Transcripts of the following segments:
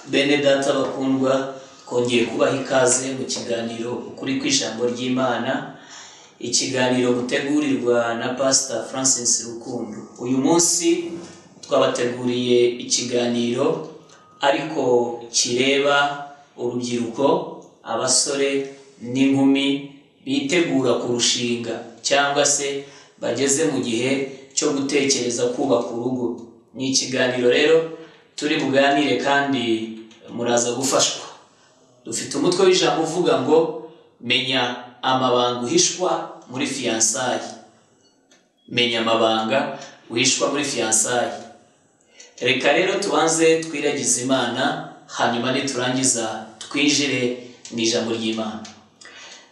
Bene data bakundwa, kongeye kubaha ikaze mu kiganiro ukuri kw'ijambo ry'Imana, ikiganiro gutegurirwa na Pastor Francis Rukundo. Uyu munsi twabateguriye ikiganiro ariko kireba urubyiruko, abasore n'inkumi bitegura kurushinga cyangwa se bageze mu gihe cyo gutekereza kubaka urugo. Ni ikiganiro rero turi buganire kandi muraza gufashwa. Dufite umutwe w'ijambo uvuga ngo menya amabanga uhishwa muri fiançailles. Menya amabanga uhishwa muri fiançailles. Reka rero tubanze twiragize Imana, hanyuma niturangiza twinjire mu ijambo ry'Imana.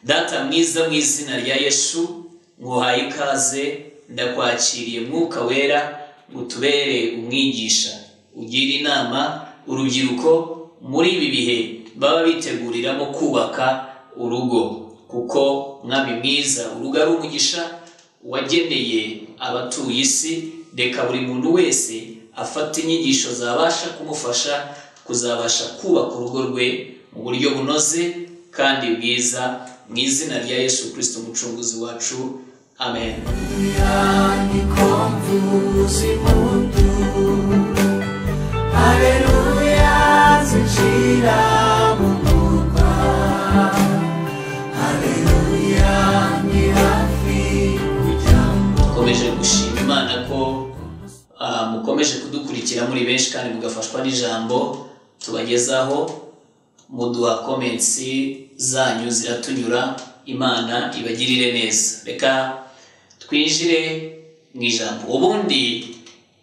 Data mwiza, mu izina rya Yesu nguhaye ikaze, ndakwakiriye Mwuka Wera ngo tubere umwigisha, ugira inama urubyiruko muri ibi bihe baba biteguriramo kubaka urugo, kuko Mwami mwiza, urugo ari umugisha wageneye abatuye isi. Reka buri muntu wese afata inyigisho zabasha kumufasha kuzabasha kubaka urugo rwe mu buryo bunoze kandi bwiza, mu izina rya Yesu Kristo umucunguzi wacu, amen. Haleluya, zinjira mu murwa. Haleluya, ni hafi kujyamo. Dukomeje gushima Imana ko mukomeje kudukurikira muri benshi kandi mugafashwa n'ijambo tubagezaho. Muduha comments zanyu ziratunyura, Imana ibagirire neza. Reka twinjire mu ijambo. Ubundi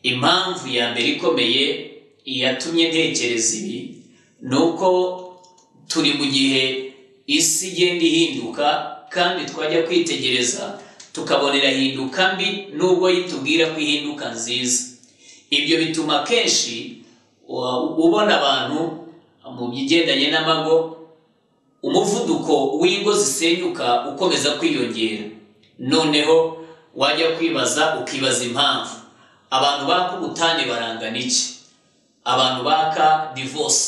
impamvu ya mbere ikomeye yatumye ntekereza ibi nuko turi mu gihe isi igenda ihinduka, kandi twajya kwitegereza tukabonera hinduka mbi nubwo yitubwira ko ihinduka nziza. Ibyo bituma kenshi ubona abantu mu bigendanye n'amago, umuvuduko w'ingo zisenyuka ukomeza kwiyongera. Noneho wajya kwibaza ukibaza impamvu abantu baka ubutane barangana iki, abantu baka divorce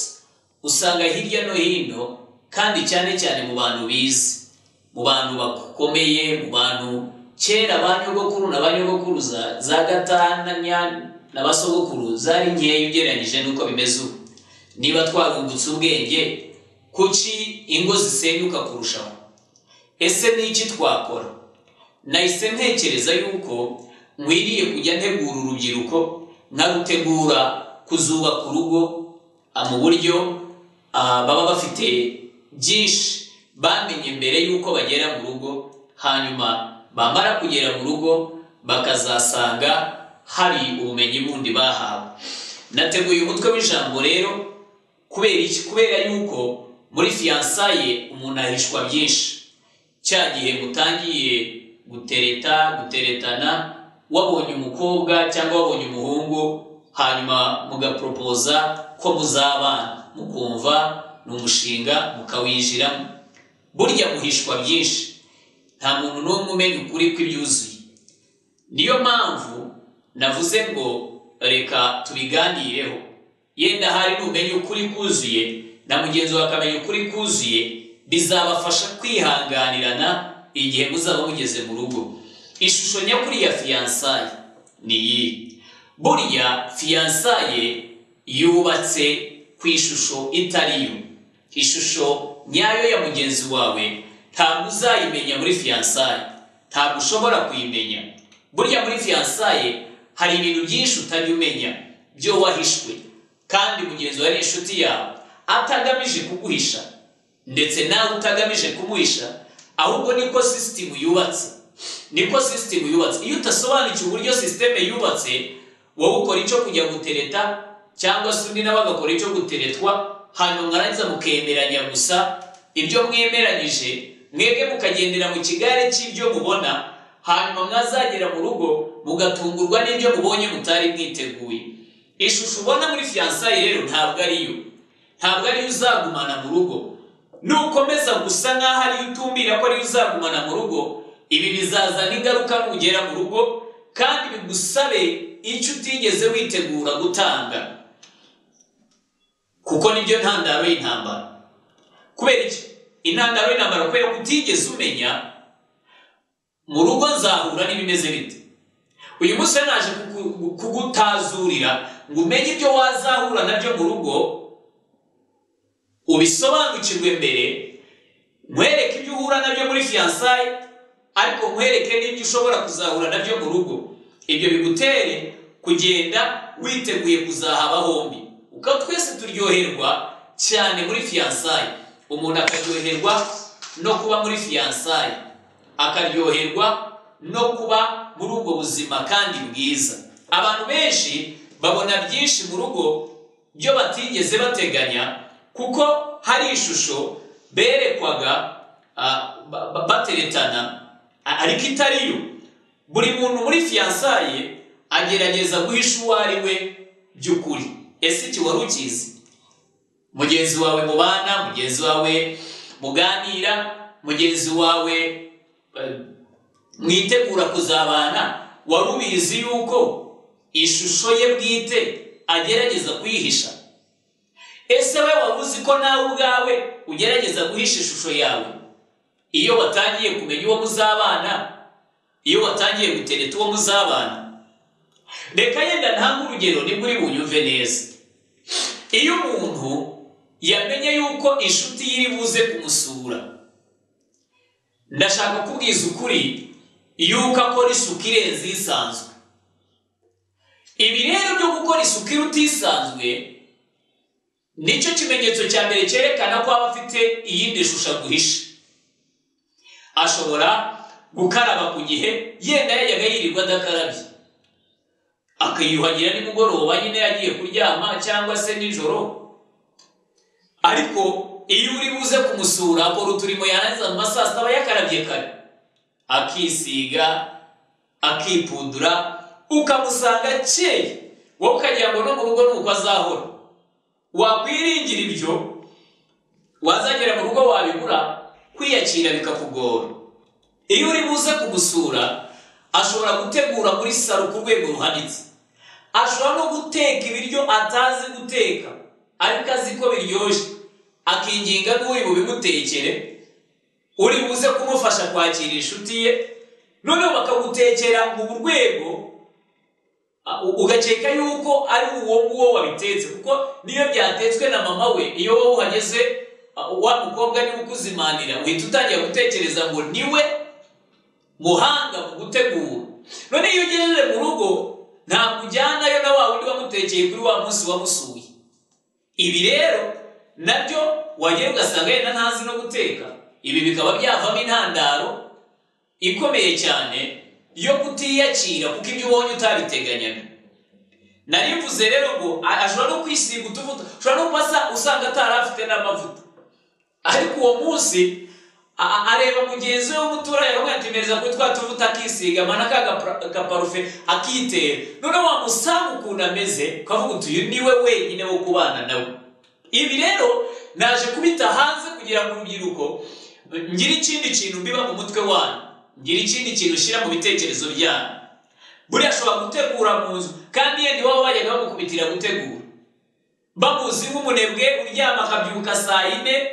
usanga hirya no hino, kandi cyane cyane mu bantu bize, mu bantu bakomeye, mu bantu kera banyogokuru na banyogokuruza za gatanya na basogokuru zari nkeya ugereranyije nuko bimeze ubu. Niba twarungutse ubwenge, kuki ingo zisenyuka kurushaho? Ese ni iki twakora? Nahise ntekereza yuko nkwiriye kujya ntegura urubyiruko, nkarutegura kuzubaka urugo mu buryo baba bafite byinshi bamenye mbere yuko bagera mu rugo, hanyuma bamara kugera mu rugo bakazasanga hari ubumenyi bundi bahawe. Nateguye umutwe w'ijambo rero kubera iki? Kubera yuko muri fiançailles umuntu ahishwa byinshi. Cya gihe mutangiye guteretana, wabonye umukobwa cyangwa wabonye umuhungu, hanyuma mugapropoza ko muzabana, mukumva ni umushinga mukawinjiramo. Burya muhishwa byinshi, nta muntu n'umwe umenya ukuri kw'ibyuzuye. Niyo mpamvu navuze ngo reka tubiganireho. Yenda hari n'umenya ukuri kuzuye na mugenzi wawe akamenya ukuri kuzuye, bizabafasha kwihanganirana igihe muzaba mugeze mu rugo. Ishusho nyakuri ya fiançailles ni iyi. Burya fiançailles yubatse ku ishusho itariyo. Ishusho nyayo ya mugenzi wawe ntabwo uzayimenya muri fiançailles, ntabwo ushobora kuyimenya. Burya muri fiançailles hari ibintu byinshi utajya umenya byo wahishwe, kandi mugenzi wawe ari inshuti yawe atagamije kuguhisha, ndetse nawe utagamije kumuhisha, ahubwo niko system yubatse. Niko system yubatse. Iyo utasobanukiwe uburyo system yubatse, wowe ukora icyo kujya gutereta, cyangwa se undi nawe agakora icyo guteretwa, hanyuma mwarangiza mukemeranya gusa ibyo mwemeranyije, mwebwe mukagendera mu kigare cy'ibyo mubona, hanyuma mwazagera mu rugo mugatungurwa n'ibyo mubonye mutari mwiteguye. Ishusho ubona muri fiançailles rero ntabwo ariyo uzagumana mu rugo. Nukomeza gusa nkaho ariyo utumbira ko ariyo uzagumana mu rugo, ibi bizazana ingaruka nugera mu rugo, kandi bigusabe icyo utigeze witegura gutanga. kuko nibyo ntandaro y'intambara. Kubera iki? Intandaro y'intambara kubera kutigeze umenya mu rugo nzahura n'ibimeze bite. Uyu munsi naje kugutazurira ngo umenye ibyo wazahura nabyo mu rugo, ubisobanukirwe mbere, nkwereke ibyo uhura nabyo muri fiançailles, ariko nkwereke n'ibyo ushobora kuzahura nabyo mu rugo. Ibyo bigutere kugenda witeguye kuzahaba hombi. Uko twese turyoherwa cyane muri fiançailles, umuntu akaryoherwa no kuba muri fiançailles, akaryoherwa no kuba muri ubwo buzima kandi bwiza. Abantu benshi babona byinshi mu rugo byo batigeze bateganya, kuko hari ishusho berekwaga bateretana ariko itariyo. Buri muntu muri fiançailles agerageza guhisha uwo ari we by'ukuri. Ese iki wari ukizi? Mugenzi wawe mubana, mugenzi wawe muganira, mugenzi wawe mwitegura kuzabana, wari ubizi yuko ishusho ye bwite agerageza kuyihisha? Ese we wabuzi ko nawe ubwawe ugerageza guhisha ishusho yawe? Iyo watangiye kumenya uwo muzabana, iyo watangiye gutereta uwo muzabana. Reka yenda ntange urugero nibwo uri bunyumve neza. Iyo umuntu yamenye yuko inshuti yiri buze kumusura, ndashaka kubwiza ukuri yuko akora isuku irenze isanzwe. Ibi rero byo gukora isuku isanzwe nicyo kimenyetso cya mbere cyerekana ko aba afite iyindi shusho aguhisha. Ashobora gukaraba ku gihe, yenda yajyaga yirirwa adakarabye, akiyuhagira nimugoroba nyine yagiye kuryama cyangwa se nijoro. Ariko iyo uri buze kumusura akora uturimo yarangiza mu masaa sita aba yakarabye kare, akisiga, akipudura, ukamusanga akeye. Wowe ukagira ngo no mu rugo nuko azahora. Wakwiringira ibyo, wazagera mu rugo wabibura, kwiyakira bikakugora. Iyo uri buze kumusura, ashobora gutegura muri salo ku rwego ruhanitse. Ashobora no guteka ibiryo atazi guteka, ariko azi ko biryoshye, akinginga n'uri bubimutekere, uri buze kumufasha kwakira inshuti ye, noneho bakagutekera mu rwego ugakeka yuko ari uwo nguwo wabitetse, kuko niyo byatetswe na mama we, iyo wowe uhageze wa mukobwa niwe ukuzimanira, uhita utangira gutekereza ngo niwe muhanga mu gutegura. None iyo ugejeje mu rugo ntabwo ujyanayo na wa wundi wamutekeye kuri wa munsi wamusuye. Ibi rero nabyo wagiye ugasanga yenda ntazi no guteka. Ibi bikaba byavamo intandaro ikomeye cyane yo kutiyakira, kuko ibyo ubonye utabiteganyaga. Nari mvuze rero ngo ashobora no kwisiga utuvuta, ashobora no kuba usanga atari afite n'amavuta, ariko uwo munsi areba mugenzi we w'umuturage akamwemereza kuri twa tuvuta akisiga, amana kagaparufe akitera. None wamusanga ukuntu ameze, ukavuga uti uyu niwe wenyine wo kubana nawe. Ibi rero naje kubita hanze kugira ngo urubyiruko ngire ikindi kintu mbiba mu mutwe wanyu, ngire ikindi kintu ushyira mu bitekerezo byanyu. Buriya ashobora gutegura mu nzu, kandi yenda iwabo bajyaga bamukubitira gutegura, bamuzi nk'umunebwe uryama akabyuka saa 4,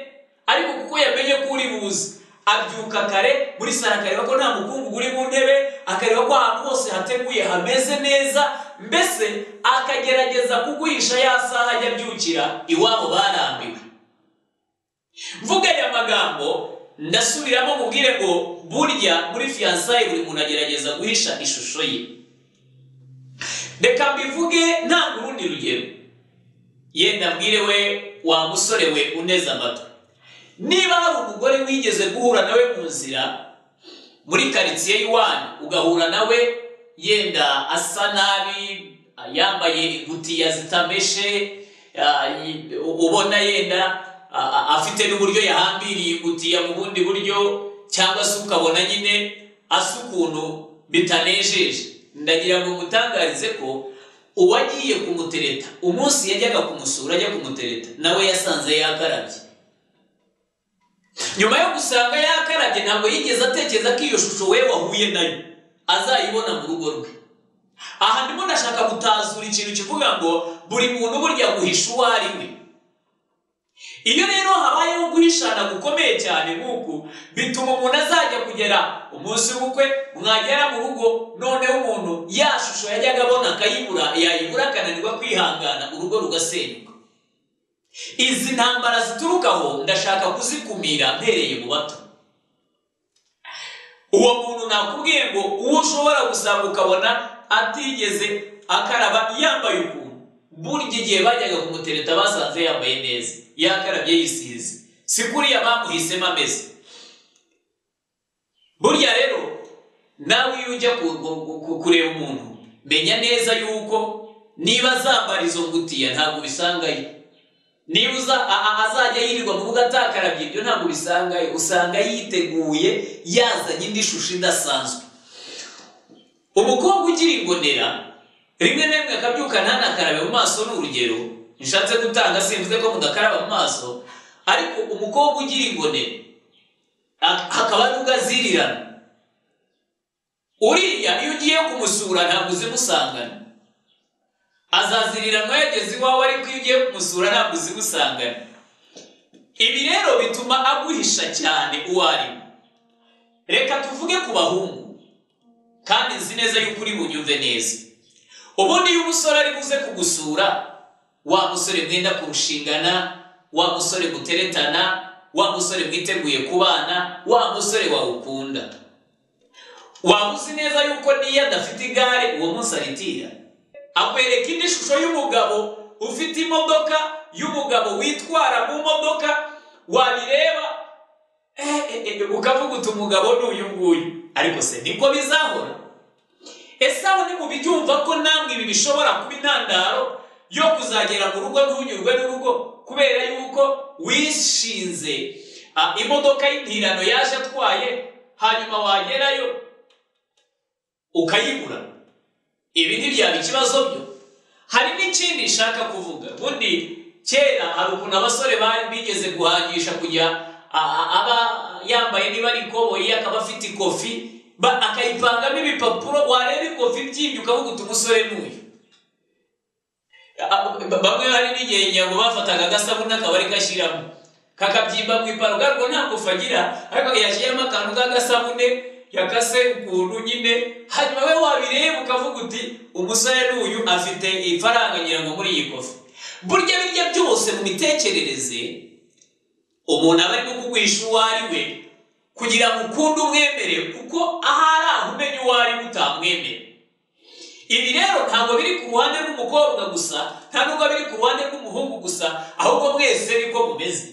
ariko kuko yamenye ko uri buze abyuka kare muri sara, akareba ko nta mukungugu uri mu ntebe, akareba ko ahantu hose hateguye hameze neza, mbese akagerageza kuguhisha ya saha ajya abyukira iwabo barambiwe. Mvuga aya magambo ndasubiramo mubwire ngo burya muri fiançailles buri muntu agerageza guhisha ishusho ye. Reka mbivuge nta urundi rugero. Yenda mbwire we wa musore we uneze amatwi, niba hari umugore wigeze guhura nawe mu nzira muri quartier y'iwanyu, ugahura nawe yenda asa nabi, yambaye ingutiya zitameshe, ubona yenda afite n'uburyo yahambiriye ingutiya mu bundi buryo, cyangwa se ukabona nyine asa ukuntu bitanejeje, ndagira ngo mutangarize ko uwagiye kumutereta umunsi yajyaga kumusura ajya kumutereta nawe yasanze yakarabye. Nyuma yo gusanga yakarabye, ntabwo yigeze atekereza ko iyo shusho we wahuye nayo azayibona mu rugo rwe. Aha ndimo ndashaka gutazura ikintu kivuga ngo buri muntu burya guhisha uwo ari we. Iyo rero habayeho guhishana gukomeye cyane nk'uku, bituma umuntu azajya kugera umunsi w'ubukwe, mwagera mu rugo noneho umuntu ya shusho yajyaga abona yayibura akananirwa kwihangana, urugo rugasenyuka. Izi ntambara ziturukaho ndashaka kuzikumira mpereye mu bato. Uwo muntu nakubwiye ngo uwo ushobora gusanga ukabona atigeze akaraba yambaye ukuntu, burya igihe bajyaga kumutereta basanze yambaye neza, yakarabye yisize, si kuriya bamuhisemo ameze. Burya rero nawe iyo ujya kureba umuntu, menya neza yuko niba azambara izo ngutiya ntabwo bisangayo, niba azajya yirirwa mu rugo atakarabye ibyo ntabwo bisangayo, usanga yiteguye yazanye indi shusho idasanzwe. Umukobwa ugira ingonera rimwe na rimwe akabyuka ntanakarabe mu maso, ni urugero nshatse gutanga, simvuze ko mudakaraba mu maso, ariko umukobwa ugira ingonera hakaba n'ubwo azirirana, uriya iyo ugiye kumusura ntabwo uzimusangana, azaziriranwa yageze iwawe, ariko iyo ugiye kumusura ntabwo uzimusangana. Ibi rero bituma aguhisha cyane uwo ari we. Reka tuvuge ku bahungu, kandi nzi neza yuko uri bunyumve neza. Ubundi iyo umusore ari buze kugusura, wa musore mwenda kurushingana, wa musore muteretana, wa musore mwiteguye kubana, wa musore wawukunda, waba uzi neza yuko niyo adafite igare uwo munsi aritira. Akwereka indi shusho y'umugabo ufite imodoka, y'umugabo witwara mu modoka, wabireba ukavuga uti umugabo n'uyu nguyu. Ariko se niko bizahora? Ese aho ni mu bibyumva ko namwe ibi bishobora kuba intandaro yo kuzagera mu rugo ntunyurwe n'urugo, kubera yuko wishinze imodoka y'intirano yaje atwaye, hanyuma wagerayo ukayibura? Ibi ntibyaba ikibazo byo. Hari n'ikindi nshaka kuvuga. Bundi kera hari ukuntu abasore bigeze guhangisha kujya aba yambaye niba ari ikoboyi akaba afite ikofi, akayipangamo ibipapuro, wareba ikofi byibye ukavuga uti umusore n'uyu. Bamwe hari n'igihe nyango bafataga agasabune akaba ari gashyiramo, kakabyimba mu iparo, garwo nta kofi agira, ariko yashyiramo akantu k'agasabune yakase ukuntu nyine, hanyuma we wabireba ukavuga uti umusore n'uyu afite ifaranga nyirango muri iyi kofi. Burya birya byose mu mitekerereze umuntu aba arimo kugwisha uwo ari we kugira ngo ukunde umwemere, kuko ahari aho umenya uwo ari utamwemere. Ibi rero ntabwo biri ku ruhande rw'umukobwa gusa, nta nubwo biri ku ruhande rw'umuhungu gusa, ahubwo mwese niko mumeze.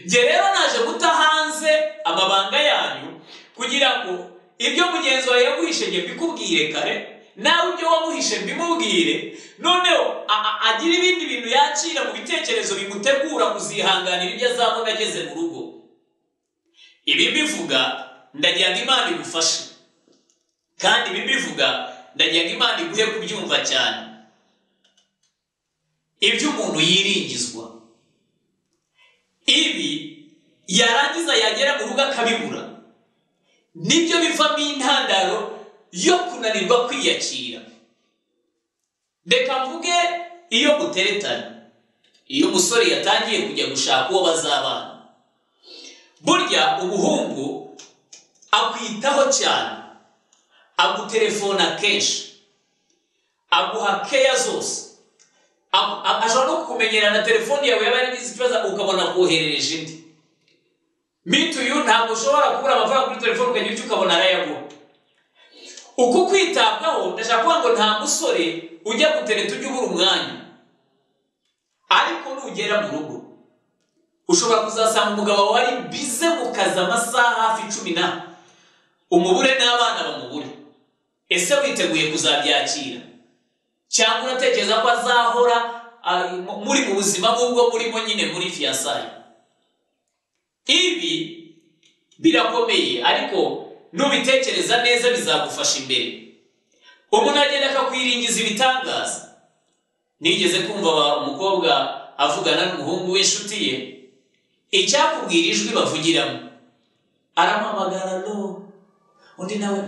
Njye rero naje guta hanze amabanga yanyu kugira ngo ibyo mugenzi wawe yaguhishe njye mbikubwire kare, nawe ibyo wamuhishe mbimubwire, noneho agira ibindi bintu yakira mu bitekerezo bimutegura kuzihanganira ibyo azabona ageze mu rugo. Ibi mbivuga ndagira ngo Imana igufashe, kandi ibi mbivuga ndagira ngo Imana iguhe kubyumva cyane. Ibyo umuntu yiringizwa, ibi yarangiza yagera mu rugo akabibura, nibyo bivamo intandaro yo kunanirwa kwiyakira. Reka mvuge iyo muteretana, iyo umusore yatangiye kujya gushaka uwo bazabana, burya umuhungu akwitaho cyane, agutelefona kenshi, aguha keya zose, ashobora no kukumenyera na telefoni yawe yaba yaragize ikibazo ukabona koherereje indi. Mituyu ntabwo ushobora kubura amafaranga kuri telefoni ukagira icyo ukabona arayaguha. Uku kwitabwaho ndashaka kuvuga ngo nta musore ujya gutereta ujya ubura umwanya, ariko nugera mu rugo ushobora kuzasanga umugabo wawe ari bize mu kazi amasaha hafi 10, umubure n'abana bamubure. Ese witeguye kuzabyakira, cyangwa uratekereza ko azahora muri mu buzima bw'ubwo murimo nyine muri fiyasaye? Ibi birakomeye, ariko nubitekereza neza bizagufasha imbere. Umuntu agenda akakwiringiza ibitangaza. Nigeze kumva umukobwa avugana n'umuhungu w'inshuti ye, icyakubwira ijwi bavugiramo, arampamagara no, undi nawe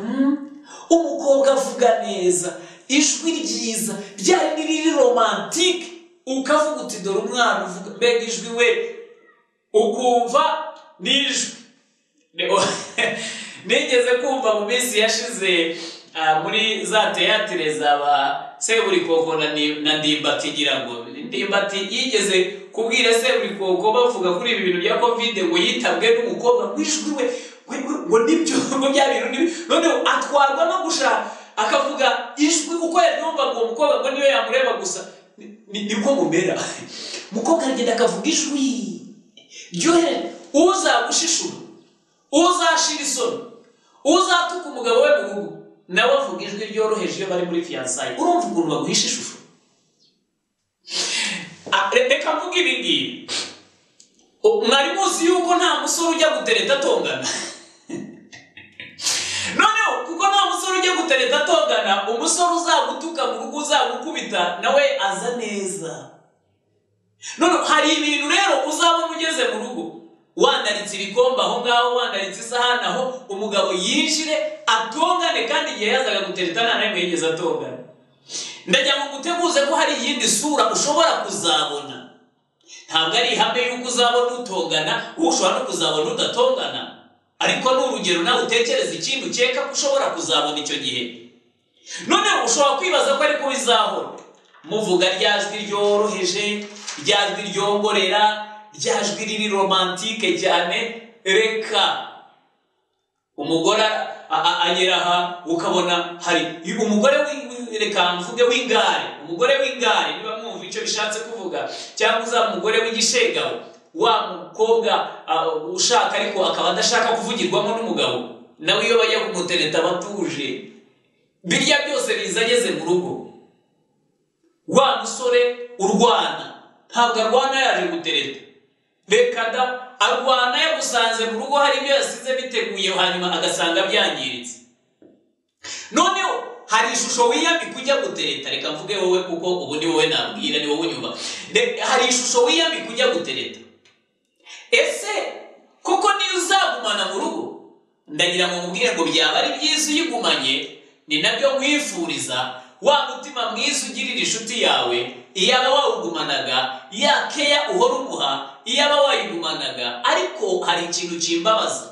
umukobwa avuga neza, ijwi ryiza, byari riri romantike. ukavuga uti dore umwana uvuga mbega ijwi we ukumva n'ijwi nigeze kumva mu minsi yashize muri za teatire zaba Seburikoko na Ndimbati ngira ngo Ndimbati yigeze kubwira Seburikoko bavuga kuri ibi bintu bya covid ngo yitabwe n'umukobwa mwishwi we ngo nibyo ngo bya bintu none atwarwa no gushaka akavuga ijwi uko yaryumva ngo umukobwa ngo niyo yamureba gusa niko mumera mukobwa agenda akavuga ijwi ryohe uzagushishura uzashira isoni uzatuka umugabo we mu rugo nawe avuga ijwi ryoroheje iyo bari muri fiançailles urumva ukuntu baguhisha ishusho reka mvuga ibi ngibi mwari muzi yuko nta musore ujya gutereta atongana noneho kuko nta musore ujya gutereta atongana umusore uzagutuka mu rugo uzagukubita nawe aza neza noneho hari ibintu rero uzabona ugeze mu rugo wandaritse ibikombe aho ngaho wandaritse isahani aho umugabo yinjire atongane kandi igihe yazaga gutereta nta n'imwe yigeze atongana ndagira ngo guteguze ko hari iyindi sura ushobora kuzabona ntabwo ari ihame yuko uzabona utongana ushobora no kuzabona udatongana ariko ni urugero nawe utekereza ikintu ukeka ko ushobora kuzabona icyo gihe noneho ushobora kwibaza ko ariko bizahora muvuga rya jwi ryoroheje rya jwi ryongorera rya jwi riri romantike cyane reka umugore agera aha ukabona hari umugore reka mvuge w'ingare umugore w'ingare niba mwumva icyo bishatse kuvuga cyangwa uzaba umugore w'igishegabo wa mukobwa ushaka ariko akaba adashaka kuvugirwamo n'umugabo nawe iyo bajya kumutereta batuje birya byose biza ageze mu rugo wa musore urwana ntabwo arwana yaje gutereta reka da arwana yagusanze mu rugo hari ibyo yasize biteguye hanyuma agasanga byangiritse noneho hari ishusho wiyambika ujya gutereta reka mvuge wowe kuko ubu ni wowe nabwira ni wowe unyuma hari ishusho wiyambika ujya gutereta ese kuko niyo uzagumana mu rugo ndagira ngo mubwire ngo byaba ari byiza uyigumanye ni nabyo mwifuriza wa mutima mwiza ugirira inshuti yawe iyaba wawugumanaga ya keya uhora umuha iyaba wayigumanaga ariko hari ikintu kimbabaza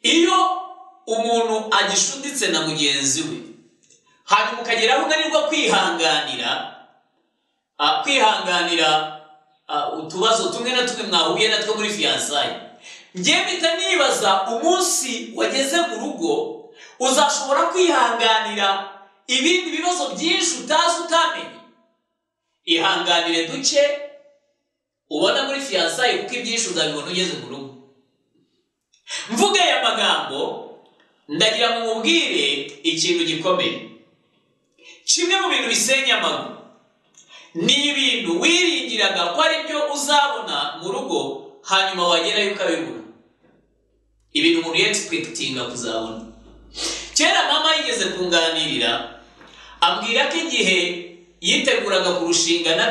iyo umuntu agishuditse na mugenzi we hanyuma ukageraho unanirwa kwihanganira utubazo tumwe na tumwe mwahuye natwo muri fiançailles njye mpita nibaza umunsi wageze mu rugo uzashobora kwihanganira ibindi bibazo byinshi utazi utamenye ihanganire duce ubona muri fiançailles kuko ibyinshi uzabibona ugeze mu rugo mvuge aya magambo ndagira ngo mubwire ikintu gikomeye kimwe mu bintu bisenya amaguru ni ibintu wiringiraga ko ari byo uzabona mu rugo hanyuma wagerayo ukabibura ibintu umuntu yexpectinga kuzabona kera mama yigeze kunganirira ambwira ko igihe yiteguraga kurushinga na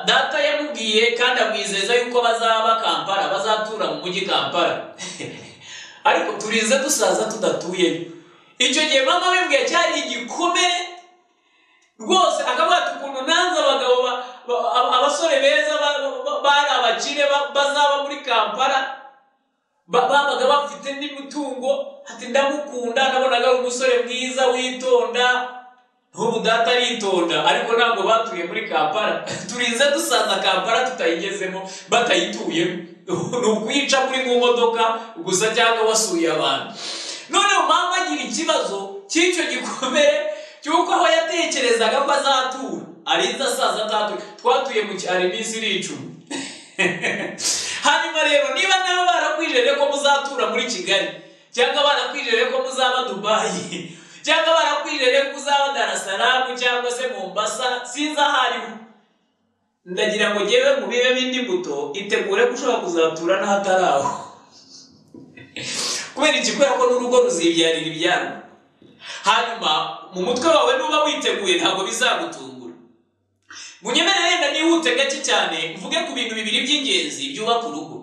data yamubwiye kandi amwizeza yuko bazaba Kampala bazatura mu mujyi Kampala ariko turize dusaza tudatuyeyo icyo gihe mama bimbwiye cyari igikomere rwose akavuga ukuntu nanze abagabo abasore beza bari abakire bazaba muri Kampala babaga bafite n'imitungo ati ndamukunda nabonaga ari umusore mwiza witonda n'ubu data aritonda ariko ntabwo batuye muri Kampala turize dusaza Kampala tutayigezemo batayituyemo ni ukwica muri mu modoka gusa cyangwa wasuye abantu noneho mama agira ikibazo cy'icyo gikomere cyuko aho yatekerezaga ko azatura arinze asaza atatuye twatuye mu cyaro iminsi iricumi hanyuma rero niba nabo barakwijere ko muzatura muri Kigali cyangwa barakwijere ko muzaba Dubai cyangwa barakwijere ko uzaba Dar es Salaam cyangwa se Mombasa sinza hariho ndagira ngo ngewe mu bibe bindi mbuto itegure gushobora kuzatura n'ahataraho kubera ikikora ko n'urugo ruzibyarira ibyaro hanyuma mu mutwe wawe nuba witeguye ntabwo bizagutungura munyemerere yenda nihute gake cyane mvuge ku bintu bibiri by'ingenzi byubaka urugo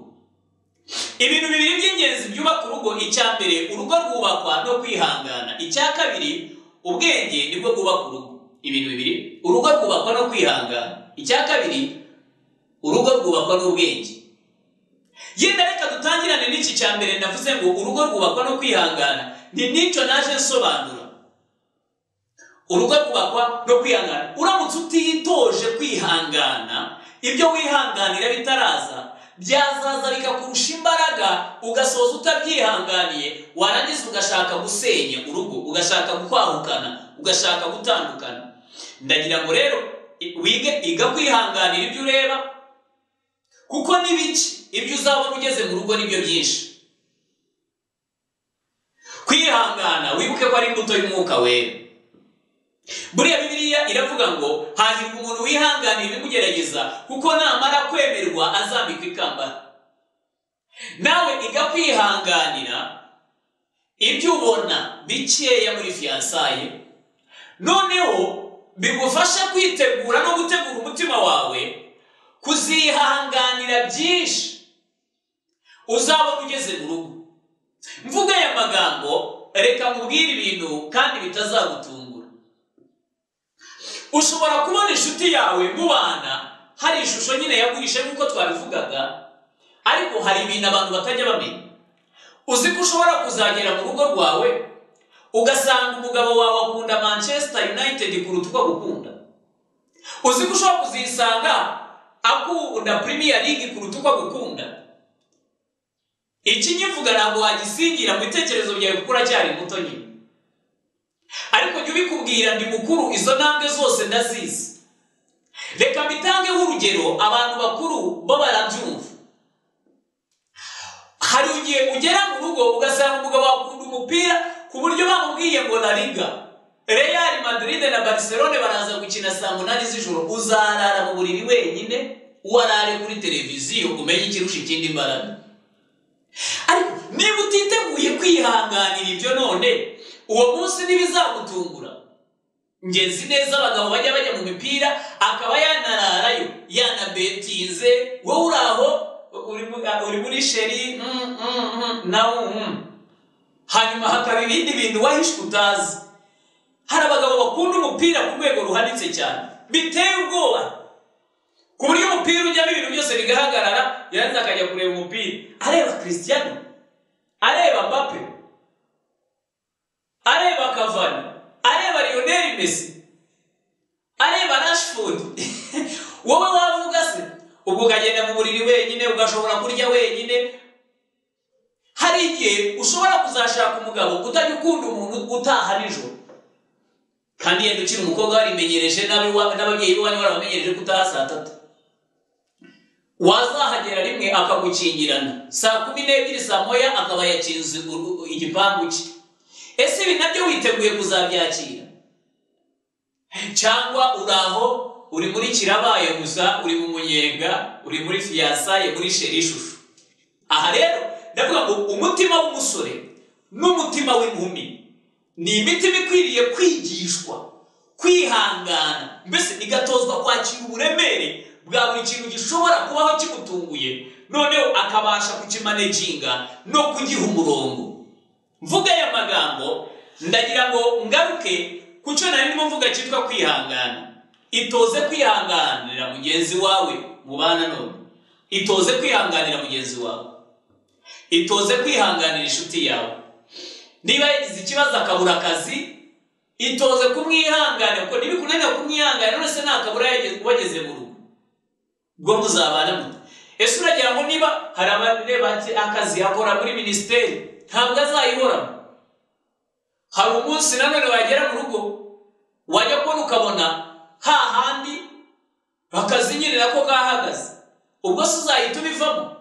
ibintu bibiri by'ingenzi byubaka urugo icya mbere urugo rwubakwa no kwihangana icya kabiri ubwenge nibwo bwubaka urugo ibintu bibiri, urugo rwubakwa no kwihangana. Icya kabiri, urugo rwubakwa n'ubwenge. Yenda reka dutangirane n'iki cya mbere navuze ngo urugo rwubakwa no kwihangana. Ni n'icyo naje nsobanura. Urugo rwubakwa no kwihangana. Uramutse utitoje kwihangana, ibyo wihanganira bitaraza byazaza bikakurusha imbaraga, ugasoza utabyihanganiye, warangiza ugashaka gusenya urugo, ugashaka gukwahukana, ugashaka gutandukana. Ndagira ngo rero iga kwihanganira ibyo ureba, kuko n'ibiki ibyo uzabona ugeze mu rugo nibyo byinshi. Kwihangana wibuke ko ari imbuto y'Umwuka Wera. Buriya Bibiliya iravuga ngo hahirwa umuntu wihanganira ibimugerageza, kuko namara kwemerwa azambikwa ikamba. Nawe iga kwihanganira ibyo ubona bikeya muri fiyansaye, noneho bigufasha kwitegura no gutegura umutima wawe kuzihanganira byinshi uzabona ugeze mu rugo. Mvuga aya magambo reka nkubwire ibintu kandi bitazagutungura. Ushobora kubona inshuti yawe mubana hari ishusho nyine yaguhishe nk'uko twabivugaga, ariko hari ibintu abantu batajya bamenya. Uzi ko ushobora kuzagera mu rugo rwawe ugasanga umugabo wawe akunda Manchester United kuruta uko agukunda. Uzi ko ushobora kuzisanga akunda Premier League kuruta uko agukunda. Iki nyivuga ntabwo wagisingira mu bitekerezo byawe kuko uracyari muto nyine, ariko jya ubikubwira ndi mukuru, izo ntambwe zose ndazizi. Reka mbitangeho urugero, abantu bakuru bo barabyumva. Hari igihe ugera mu rugo ugasanga umugabo akunda umupira ku buryo bamubwiye ngo La Liga, Real Madrid na Barcelona baraza gukina saa 8 z'ijoro, uzarara mu buriri wenyine, warare kuri televiziyo umenye ikirusha ikindi imbaraga. Ariko niba utiteguye kwihanganira ibyo none, uwo munsi ntibizagutungura. Ngenzi neza abagabo bajya mu mipira akaba yanararayo yanabetinze, wowe uraho uri muri sheri hanyuma hakaba ibindi bintu wahishe utazi. Hari abagabo bakunda umupira ku rwego ruhanitse cyane, biteye ubwoba, ku buryo umupira ujyamo ibintu byose bigahagarara, yaranze akajya kureba umupira, areba Cristiano, areba Mbappe, areba Cavani, areba Lionel Messi, areba Rashford. Wowe wavuga se ubwo ukagenda mu buriri wenyine, ugashobora kurya wenyine. Hari igihe ushobora kuzashaka umugabo utajya ukunda umuntu utaha nijoro, kandi yenda ukiri umukobwa warimenyereje n'ababyeyi be warabamenyereje kutaha saa 3. Wazahagera rimwe akagukingirana saa 12 saa 1 akaba yakinze igipangu cye. Ese ibi nabyo witeguye kuzabyakira? Cyangwa uraho uri muri kirabaye gusa, uri mu munyenga, uri muri fiyansaye, muri sherishushu? Aha rero ndavuga ngo umutima w'umusore n'umutima w'inkumi ni imitima ikwiriye kwigishwa kwihangana, mbese igatozwa kwakira uburemere bwa buri kintu gishobora kubaho kimutunguye, noneho akabasha kukimanejinga no kugiha umurongo. Mvuga aya magambo ndagira ngo ngaruke ku cyo nari ndimo mvuga cyitwa kwihangana. Itoze kwihanganira mugenzi wawe mubana none, itoze kwihanganira mugenzi wawe, itoze kwihanganira inshuti yawe. Niba yagize ikibazo akabura akazi, itoze kumwihanganira, kuko nibikunanira kumwihanganira none se nakabura wageze mu rugo bwo muzabana muto. Ese uragira ngo niba hari abareba akazi akora muri ministeri ntabwo azayihoramo? Hari umunsi nanone wagera mu rugo wajya kubona ukabona hahandi akazi nyine nako kahagaze, ubwo se uzahita ubivamo?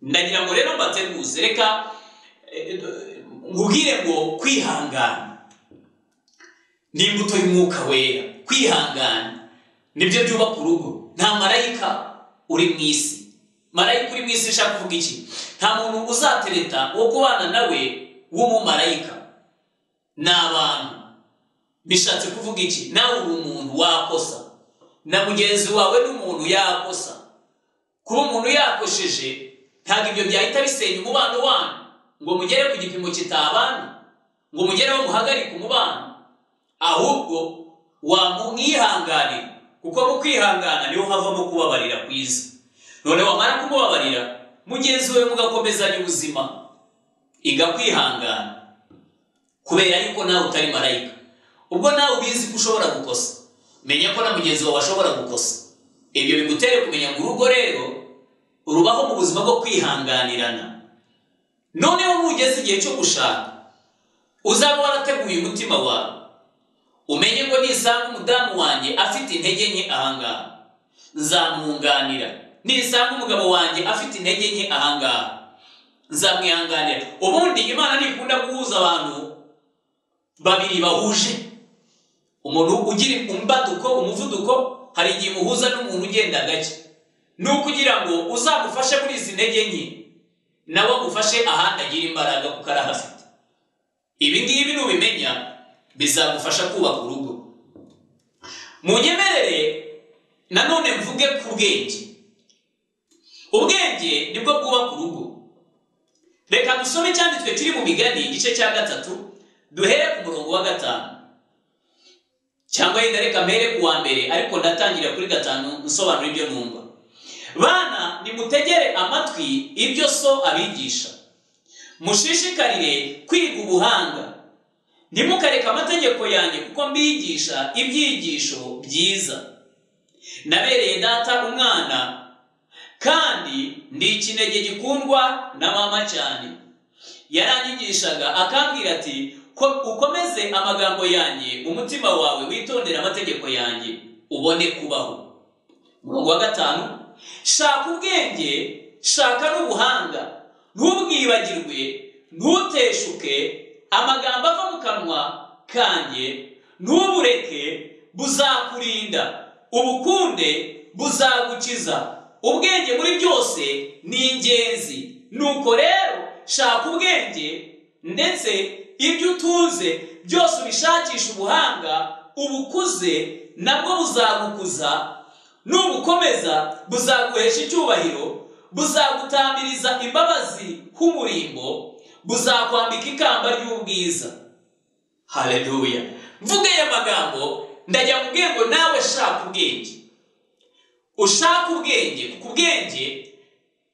Ndagira ngo rero mbateguze, reka nkubwire ngo kwihangana ni imbuto y'Umwuka Wera. Kwihangana nibyo byubaka urugo. Nta marayika uri mu isi. Marayika uri mu isi ishaka kuvuga iki? Nta muntu uzatereta wo kubana nawe w'umumarayika. Ni abantu. Bishatse kuvuga iki? Nawe uri umuntu wakosa, na mugenzi wawe n'umuntu yakosa. Kuba umuntu yakosheje ntabwo ibyo byahita bisenya umubano wanyu ngo mugere ku gipimo kitabana, ngo mugere aho muhagarika umubano. Ahubwo wamwihanganira, kuko mu kwihangana niho havamo kubabarira kwiza. None wamara kumubabarira mugenzi we mugakomezanya ubuzima, iga kwihangana, kubera yuko nawe utari marayika. Ubwo nawe ubizi ko ushobora gukosa, menya ko na mugenzi wawe ashobora gukosa. Ibyo bigutere kumenya ngo urugo rero urubaho mu buzima bwo kwihanganirana. Noneho mugeze igihe cyo gushaka, uzaba warateguye umutima wawe, umenye ko nisanga umudamu wanjye afite intege nke ahangaha, nzamwunganira. Nisanga umugabo wanjye afite intege nke ahangaha, nzamwihanganira. Ubundi Imana nikunda guhuza abantu babiri bahuje, umuntu ugira umbaduko, umuvuduko, hari igihe muhuza n'umuntu ugenda gake, nukugira ngo uzamufashe muri izi ntege nke, nawe agufashe ahandi agira imbaraga kuko arahafite. Ibi ngibi nubimenya bizagufasha kubaka urugo. Munyemerere nanone mvuge ku bwenge. Ubwenge nibwo bwubaka urugo. Reka dusome cyanditswe kiri mu Migani igice cya 3, duhere ku murongo wa 5. Cyangwa reka mpere ku wa mbere, ariko ndatangira kuri 5 nsobanura ibyo numva. Bana, nimutegere amatwi ibyo so abigisha, mushishikarire kwiga ubuhanga, ntimukareke amategeko yanjye kuko mbigisha ibyigisho byiza. Nabereye data umwana, kandi ndi ikinege gikundwa na mama cyane. Yaranyigishaga akambwira ati, ukomeze amagambo yanjye mu mutima wawe, witondera amategeko yanjye ubone kubaho. Umurongo wa 5, shaka ubwenge, shaka n'ubuhanga, ntubwibagirwe, ntuteshuke amagambo ava mu kanwa kanjye, ntubureke, buzakurinda, ubukunde buzagukiza. Ubwenge muri byose ni ingenzi, nuko rero shaka ubwenge, ndetse ibyo utuze byose ubishakisha ubuhanga, ubukuze nabwo buzagukuza, nubukomeza buzaguhesha icyubahiro, buzagutamiriza imbabazi nk'umurimbo, buzakwambika ikamba ry'ubwiza. Haleluya. Mvuge aya magambo ndajya mubwiye ngo nawe shaka ubwenge. Ushaka ubwenge, kuko ubwenge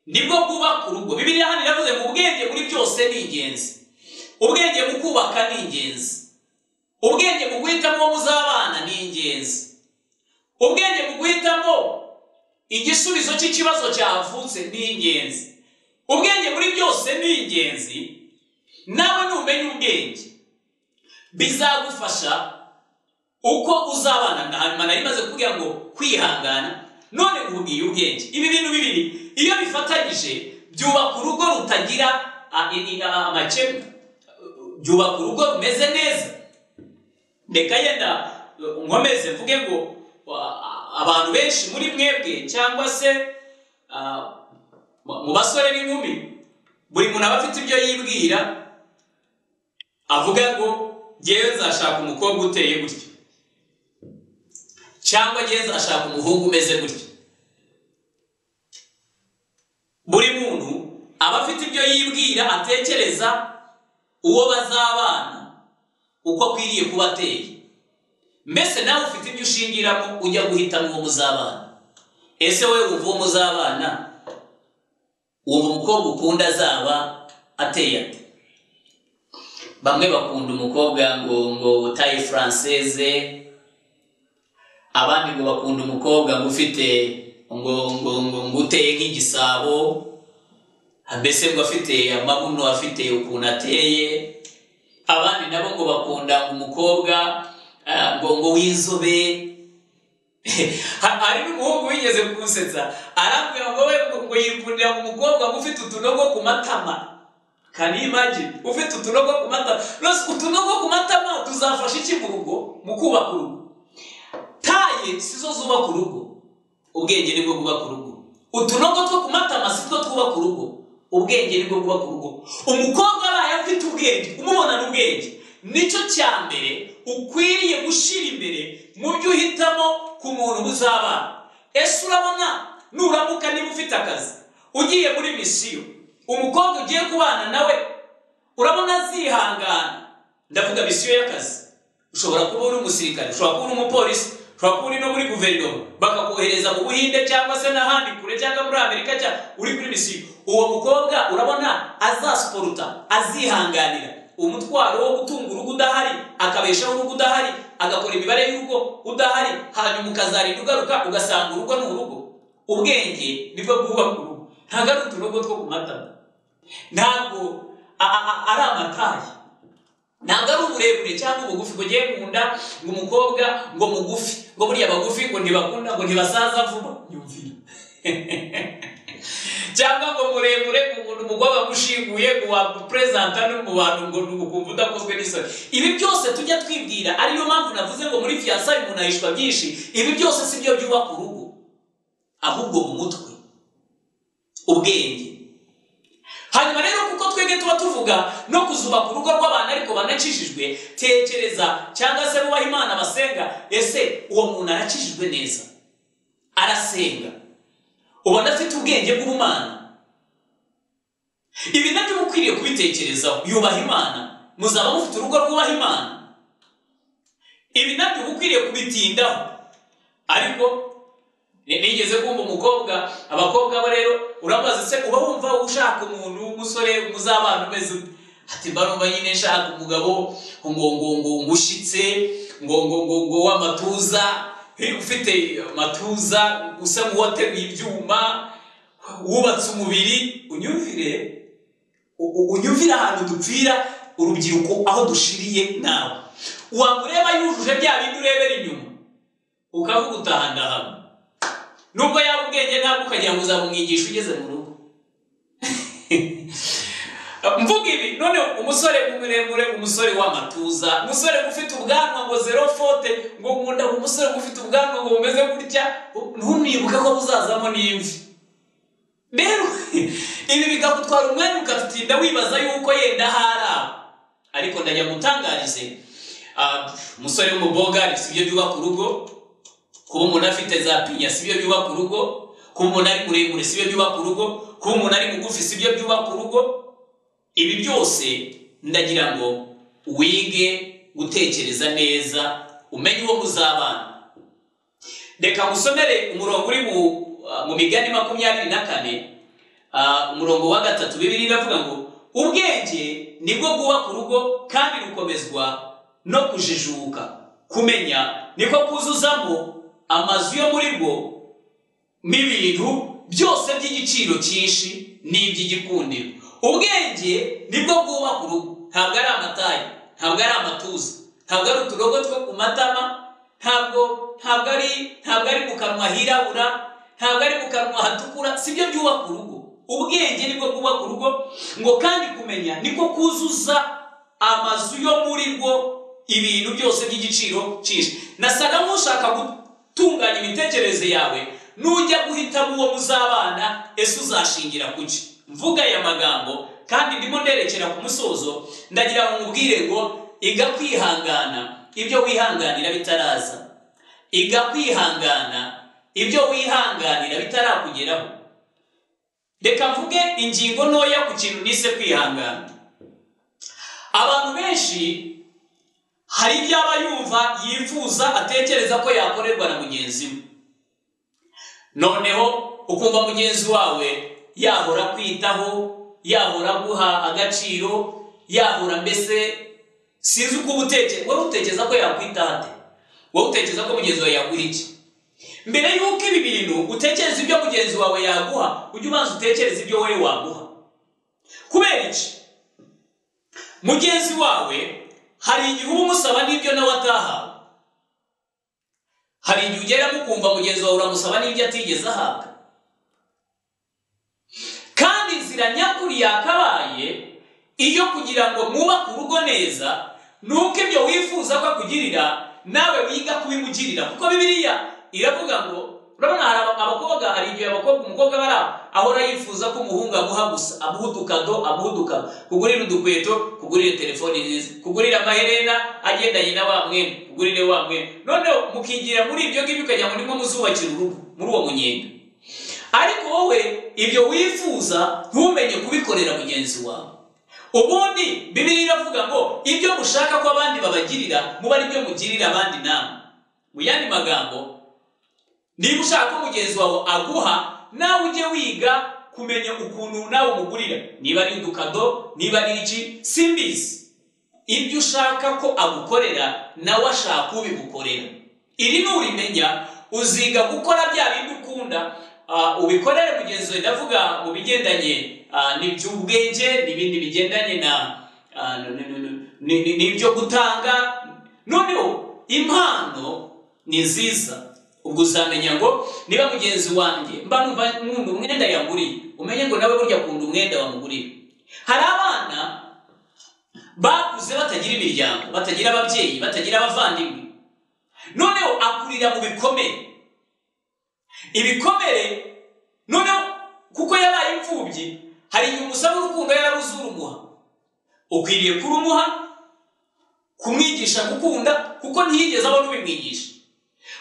nibwo bwubaka urugo. Bibiliya hano iravuze ngo ubwenge muri byose ni ingenzi. Ubwenge mu kubaka ni ingenzi. Ubwenge mu guhitamo muzabana ni ingenzi. Ubwenge mu guhitamo igisubizo cy'ikibazo cyavutse ni ingenzi. Ubwenge muri byose ni ingenzi. Nawe numenya ubwenge bizagufasha uko uzabana na hanyuma. Nari maze kuvuga ngo kwihangana, none ngugiye ubwenge. Ibi bintu bibiri iyo bifatanyije byubaka urugo rutagira amakemwa, byubaka urugo rumeze neza. Reka yenda nkomeze mvuge ngo abantu benshi muri mwebwe, cyangwa se mu basore n'inkumi, buri muntu aba afite ibyo yibwira, avuga ngo ngewe nzashaka umukobwa uteye gutya, cyangwa ngewe nzashaka umuhungu umeze gutya. Buri muntu aba afite ibyo yibwira, atekereza uwo bazabana uko akwiriye kuba ateye. Mbese nawe ufite ibyo ushingiramo ujya guhitamo uwo muzabana. Ese wowe wumva uwo muzabana, wumva umukobwa ukunda azaba ateye ate? Bamwe bakunda umukobwa ngo taille française, abandi ngo bakunda umukobwa ngo ufite ngo uteye nk'igisabo, mbese ngo afite amabuno, afite ukuntu ateye. Abandi nabo ngo bakunda umukobwa ngo w'inzobe. Hari n'umuhungu wigeze kunsetsa, arambwira ngo we ngo yikundira ngo umukobwa ngo ufite utunogo ku matama. Can you imagine? Ufite utunogo ku matama. Rose utunogo ku matama tuzafasha iki mu rugo, mu kubaka urugo? Taye sizo zubaka urugo, ubwenge nibwo bwubaka urugo. Utunogo two ku matama sitwo twubaka urugo, ubwenge nibwo bwubaka urugo. Umukobwa abaye afite ubwenge, umubona n'ubwenge, nicyo cyambere ukwiriye gushira imbere mu byo uhitamo ku muntu muzabana. Ese urabona nuramuka niba ufite akazi ugiye muri misiyo, umukobwa ugiye kubana nawe urabona azihangana, ndavuga misiyo y'akazi, ushobora kuba uri umusirikare, ushobora kuba uri umupolisi, ushobora kuba uri no muri guverinoma bakakohereza mu Buhinde cyangwa se n'ahandi kure cyangwa muri Amerika cyangwa uri kuri misiyo. Uwo mukobwa urabona azasiporuta, azihanganira umutwaro wo gutunga urugo udahari, akabeshaho urugo udahari, agakora imibare y'urugo udahari, hanyuma ukazarinda ugaruka ugasanga urugo ni urugo. Ubwenge nibwo bwubaka urugo, ntabwo ari uturogo two ku matama, ntabwo ari amatayi, ntabwo ari uburebure cyangwa ubugufi ngo ugiye nkunda ngo umukobwa ngo mugufi ngo buriya bagufi ngo ntibakunda ngo ntibasaza vuba, nyumvira cyangwa ngo muremure ngo umukobwa mushinguye ngo wapresenta no mu bantu ngo ukumva udakozwe n'isoni. Ibi byose tujya twibwira, ariyo mpamvu navuze ngo muri fiyansaye umuntu ahishwa byinshi. Ibi byose si byo byubaka urugo, ahubwo mu mutwe ubwenge. Hanyuma rero kuko twege tuba tuvuga no kuzubaka urugo rw'abantu ariko banakijijwe, tekereza cyangwa se bubaha Imana basenga, ese uwo muntu arakijijwe neza, arasenga, ubona afite ubwenge bw'ubumana? Ibi nabyo mukwiriye kubitekerezaho. Yubaha Imana, muzaba mufite urugo rwubaha Imana. Ibi nabyo mukwiriye kubitindaho. Ariko nigeze kumva umukobwa, abakobwa bo rero urabaza se uba wumva ushaka umuntu w'umusore muzabana umeze ati mbarumva nyine nshaka umugabo ngo ushitse ngo w'amatuza, ufite amatuza, usa nk'uwateruye ibyuma, wubatse umubiri. Unyumvire ahantu dupfira urubyiruko aho dushiriye nawe. Wamureba yujuje bya bindi urebera inyuma ukavuga utahanda hamwe, nubwo yaba ubwenge ntabwo ukagira ngo uzamumwigisha ugeze mu rugo. Mvuga ibi none umusore muremure, umusore w'amatuza, umusore ufite ubwanwa ngo 0 ngo nkunda umusore ufite ubwanwa ngo bumeze gutya, ntunibuke ko buzazamo n'imvi. Rero ibi bigakutwara umwanya ukatutinda wibaza yuko yenda hara. Ariko ndajya mutangarize, umusore w'umubogari si byo byubaka urugo, kuba umuntu afite za pinya si byo byubaka urugo, kuba umuntu ari muremure si byo byubaka urugo, kuba umuntu ari mugufi si byo byubaka urugo. Ibi byose ndagira ngo wige gutekereza neza, umenye uwo muzabana. Reka musomere umurongo uri mu Migani 24 umurongo wa 3. Bibiliya iravuga ngo ubwenge nibwo bwubaka urugo kandi rukomezwa no kujijuka, kumenya niko kuzuzamo amazu yo muri rwo n'ibintu byose by'igiciro cyinshi n'iby'igikundiro. Ubwenge nibwo bwubaka urugo, ntabwo ari amatayi, ntabwo ari amatuza, ntabwo ari uturogo two ku matama, ntabwo ari mu kanwa hirabura, ntabwo ari mu kanwa hatukura, si byo byubaka urugo. Ubwenge nibwo bwubaka urugo, ngo kandi kumenya niko kuzuza amazu yo muri rwo ibintu byose by'igiciro cyinshi. Nasaga nk'ushaka gutunganya imitekerereze yawe, nujya guhitamo uwo muzabana ese uzashingira kuki. Mvuga aya magambo kandi ndimo nderekera ku musozo, ndagira ngo mubwire ngo iga kwihangana ibyo wihanganira bitaraza, iga kwihangana ibyo wihanganira bitarakugeraho. Reka mvuge ingingo ntoya ku kintu nise kwihangana. Abantu benshi hari ibyo aba yumva yifuza atekereza ko yakorerwa na mugenzi we, noneho ukumva mugenzi wawe yahora kwitaho, yahora guha agaciro, yahora mbese sinzi uko ubutekereza. Wowe utekereza ko yakwitaho ate? Wowe utekereza ko mugenzi wawe yaguha iki? Mbere y'uko ibi bintu utekereza ibyo mugenzi wawe yaguha, ujye ubanza utekereza ibyo wowe waguha. Kubera iki? Mugenzi wawe hari igihe uba umusaba n'ibyo nawe atahawe. Hari igihe ugera mukumva mugenzi wawe uramusaba n'ibyo atigeze ahabwa. Kandi inzira nyakuri yakabaye iyo kugira ngo mwubake urugo neza, nuko ibyo wifuza ko akugirira nawe wiga kubimugirira. Kuko Bibiliya iravuga ngo, urabona hari abakobwa, hari igihe umukobwa ahora yifuza ko umuhungu amuha gusa, amuha udukado, kugurira udukweto, kugurira telefoni nziza, kugurira amaherena agendanye na wa mwene, kugurire wa mwene. Noneho mukigira muri ibyo ngibyo ukajya ngo nimo muzubakira urugo muri uwo munyenga. Ariko wowe ibyo wifuza ntumenye kubikorera mugenzi wawe. ubundi Bibiliya iravuga ngo ibyo mushaka ko abandi babagirira muba ari byo mugirira abandi namwe. Mu yandi magambo, niba ushaka ko mugenzi wawe aguha, nawe ujye wiga kumenya ukuntu nawe umugurira, niba ari udukado, niba ari iki simbizi. Ibyo ushaka ko agukorera nawe ashaka ubigukorera. Iri nurimenya uziga gukora bya bindi ukunda, ubikorere mugenzi wawe. Ndavuga mu bigendanye n'iby'ubwenge, n'ibindi bigendanye n'ibyo gutanga. Noneho impano ni nziza. Ubwo uzamenya ngo niba mugenzi wanjye mba nkunda umwenda yaguriye, umenye ngo nawe burya akunda umwenda wamuguriye. Hari abana bakuze batagira imiryango, batagira ababyeyi, batagira abavandimwe, noneho akurira mu bikomere. Ibikomere noneho kuko yabaye imfubyi, hari igihe umusaba urukundo yarabuze urumuha. Ukwiriye kurumuha, kumwigisha gukunda, kuko ntiyigeze abona ubimwigisha.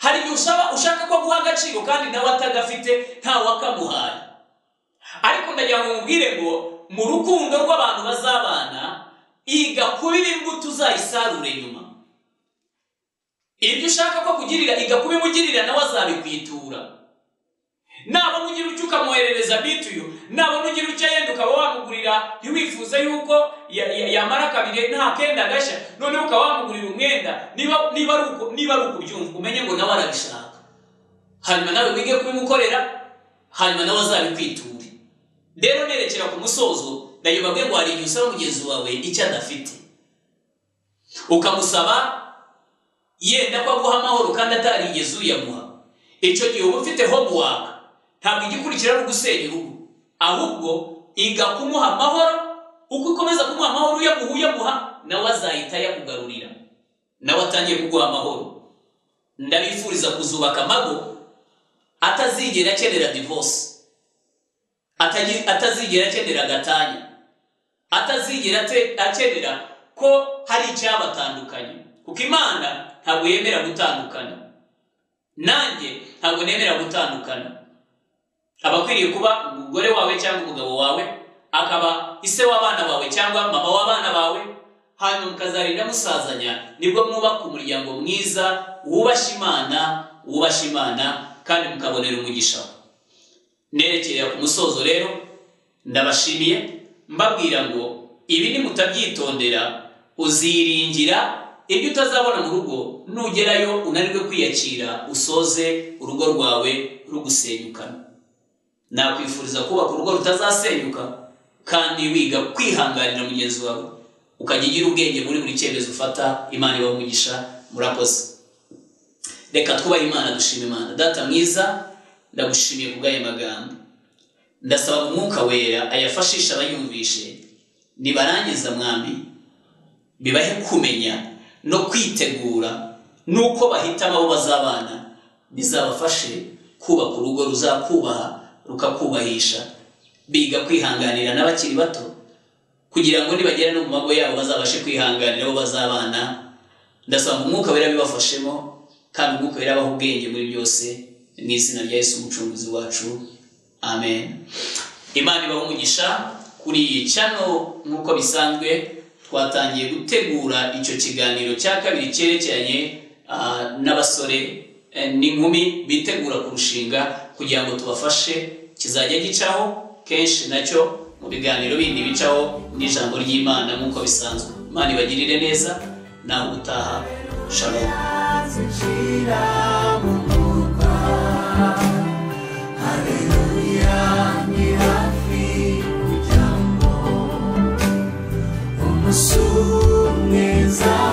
Hari igihe ushaka ko guha agaciro kandi nawe atagafite, ntawe akamuhaye. Ariko ndagira ngo mubwire ngo mu rukundo rw'abantu bazabana, iga kubira imbuto uzayisarure nyuma. Ibyo ushaka ko kugirira, iga kubimugirira nawe azabikwitura. Naba mugira ucyo ukamwoherereza bituyo, naba nugira ucyo yenda ukaba wamugurira, ntiwifuza yuko yamara kabiri nta kenda gashya, none ukaba wamugurira umwenda. Niba ari uko byumva, umenye ngo nawe arabishaka. Hanyuma nawe wige kubimukorera, hanyuma nawe azabikwiture. Rero nerekera ku musozo, ndayibabwe ngo hari igihe usaba mugenzi wawe icyo adafite, ukamusaba yenda ko aguha amahoro kandi atarigeze uyamuha. Icyo gihe uba ufite homework. Ntabwo igikurikira ari ugusenya urugo, ahubwo iga kumuha amahoro. Uko ukomeza kumuha amahoro uyamuha, nawe azahita yakugarurira, nawe atangiye kuguha amahoro. Ndabifuriza kuzubaka amago atazigera akenera divorce, atazigera akenera gatanya, atazigera akenera ko hari icyabatandukanye, kuko Imana ntabwo yemera gutandukana. Nanjye ntabwo nemera gutandukana. Abakwiriye kuba umugore wawe cyangwa umugabo wawe, akaba ise w'abana bawe cyangwa mama w'abana bawe, hanyuma mukazarinda musazanya. Nibwo mwubaka umuryango mwiza wubashye Imana kandi mukabonera umugisha. Nerekerera ku musozo rero, ndabashimiye mbabwira ngo ibi nimutabyitondera uziringira ibyo utazabona mu rugo. Nugerayo unanirwe kwiyakira, usoze urugo rwawe rugusenyukana. Nakwifuriza kubaka urugo rutazasenyuka kandi wiga kwihanganira mugenzi wawe, ukajya ugira ubwenge muri buri cyemezo ufata. Imana ibahe umugisha. Murakoze. Reka twubahe Imana, dushime Imana. Data mwiza, ndagushimiye kubw'aya magambo. Ndasaba Umwuka Wera ayafashisha abayumvishe, nibarangiza mwami bibahe kumenya no kwitegura nuko bahitamo abo bazabana, bizabafashe kubaka urugo ruzakubaha rukakubahisha. Biga kwihanganira n'abakiri bato, kugira ngo nibagera no mu mago yabo bazabashe kwihanganira abo bazabana. Ndasaba Umwuka Wera bibafashemo, kandi Umwuka Wera abaha ubwenge muri byose, mu izina rya Yesu umucunguzi wacu. Amen. Imana ibahe umugisha. Kuri iyi channel nk'uko bisanzwe twatangiye gutegura icyo kiganiro cya kabiri cyerekeranye n'abasore n'inkumi bitegura kurushinga, kugira ngo tubafashe. Kizajya gicaho kenshi nacyo mu biganiro bindi bicaho n'ijambo ry'Imana nk'uko bisanzwe. Imana ibagirire neza, naho utaha. Shalom. Sumeza